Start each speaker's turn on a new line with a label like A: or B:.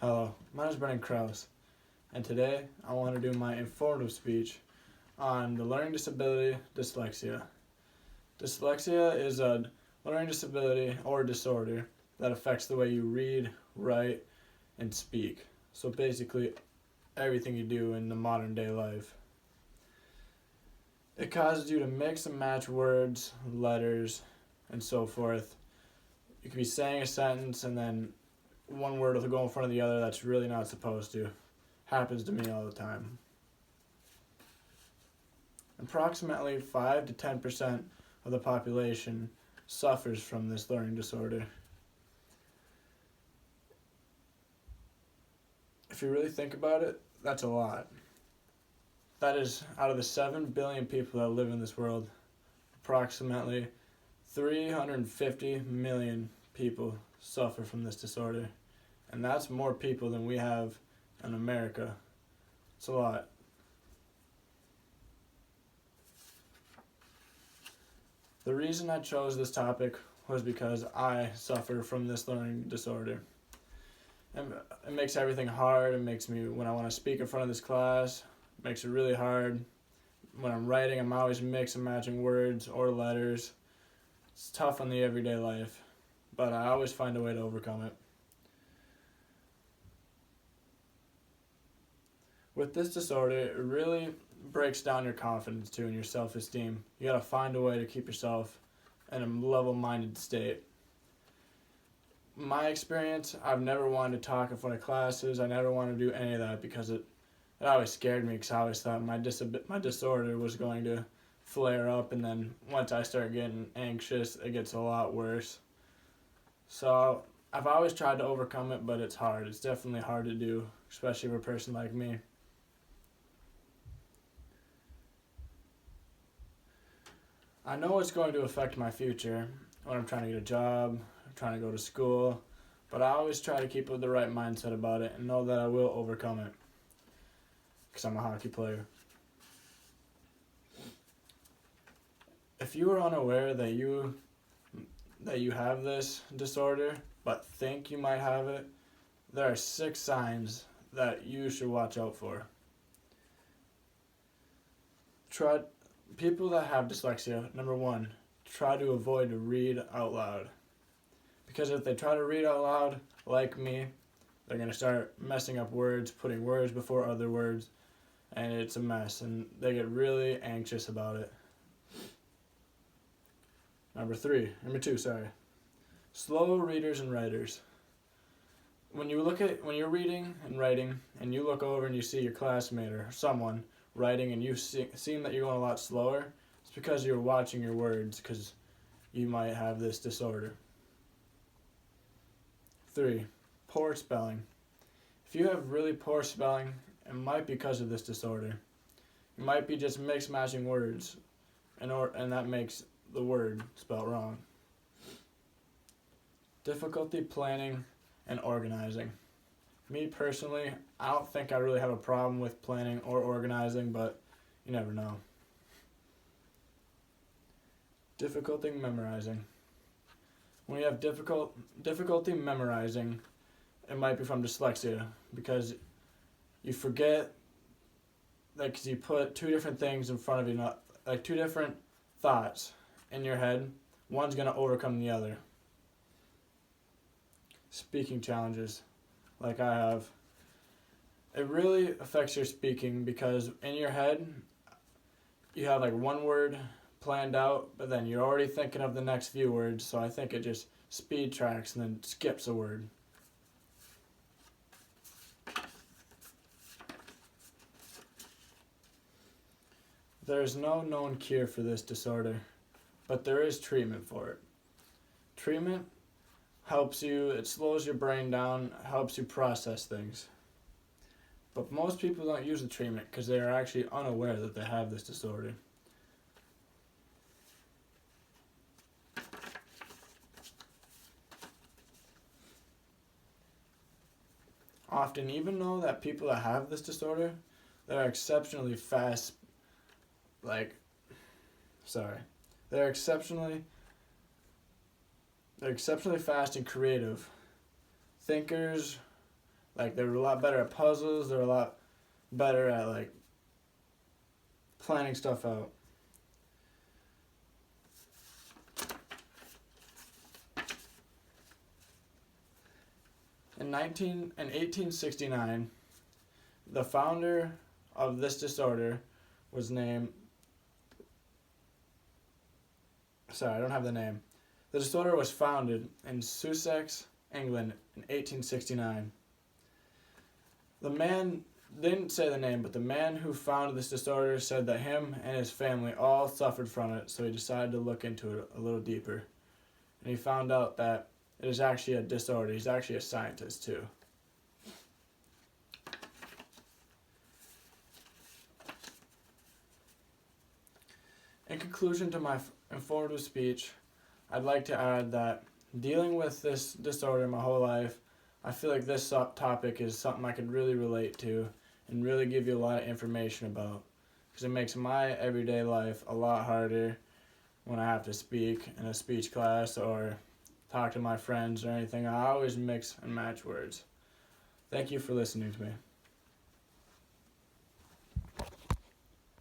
A: Hello, my name is Brenden, and today I want to do my informative speech on the learning disability dyslexia. Dyslexia is a learning disability or disorder that affects the way you read, write, and speak. So basically, everything you do in the modern day life. It causes you to mix and match words, letters, and so forth. You could be saying a sentence and then one word will go in front of the other that's really not supposed to. Happens to me all the time. Approximately 5 to 10% of the population suffers from this learning disorder. If you really think about it, that's a lot. That is, out of the 7 billion people that live in this world, approximately 350 million people suffer from this disorder. And that's more people than we have in America. It's a lot. The reason I chose this topic was because I suffer from this learning disorder. And it makes everything hard. It makes me, when I want to speak in front of this class, it makes it really hard. When I'm writing, I'm always mixing and matching words or letters. It's tough on the everyday life, but I always find a way to overcome it. With this disorder, it really breaks down your confidence too and your self-esteem. You gotta find a way to keep yourself in a level-minded state. My experience, I've never wanted to talk in front of classes. I never wanted to do any of that because it always scared me, because I always thought my disorder was going to flare up, and then once I start getting anxious, it gets a lot worse. So I've always tried to overcome it, but it's hard. It's definitely hard to do, especially for a person like me. I know it's going to affect my future when I'm trying to get a job, trying to go to school, but I always try to keep the right mindset about it and know that I will overcome it, because I'm a hockey player. If you are unaware that you have this disorder but think you might have it, there are 6 signs that you should watch out for. People that have dyslexia, number 1, try to avoid to read out loud. Because if they try to read out loud, like me, they're going to start messing up words, putting words before other words, and it's a mess, and they get really anxious about it. Number 2, slow readers and writers. When you're reading and writing, and you look over and you see your classmate or someone writing and you seem that you're going a lot slower, it's because you're watching your words, because you might have this disorder. 3, poor spelling. If you have really poor spelling, it might be because of this disorder. You might be just matching words, and that makes the word spelled wrong. Difficulty planning and organizing. Me personally, I don't think I really have a problem with planning or organizing, but you never know. Difficulty memorizing. When you have difficulty memorizing, it might be from dyslexia, because you forget, because you put 2 different things in front of you, like 2 different thoughts in your head. One's going to overcome the other. Speaking challenges, like I have. It really affects your speaking, because in your head, you have like one word planned out, but then you're already thinking of the next few words, so I think it just speed tracks and then skips a word. There is no known cure for this disorder, but there is treatment for it. Treatment helps you, it slows your brain down, helps you process things. But most people don't use the treatment because they are actually unaware that they have this disorder. Often, even though that people that have this disorder, they're exceptionally fast, they're exceptionally fast and creative thinkers, Like, they were a lot better at puzzles. They were a lot better at, like, planning stuff out. In 1869, the founder of this disorder was named... Sorry, I don't have the name. The disorder was founded in Sussex, England in 1869. The man didn't say the name, but the man who founded this disorder said that him and his family all suffered from it, so he decided to look into it a little deeper. And he found out that it is actually a disorder. He's actually a scientist, too. In conclusion to my informative speech, I'd like to add that dealing with this disorder my whole life, I feel like this topic is something I could really relate to and really give you a lot of information about, because it makes my everyday life a lot harder when I have to speak in a speech class or talk to my friends or anything. I always mix and match words. Thank you for listening to me.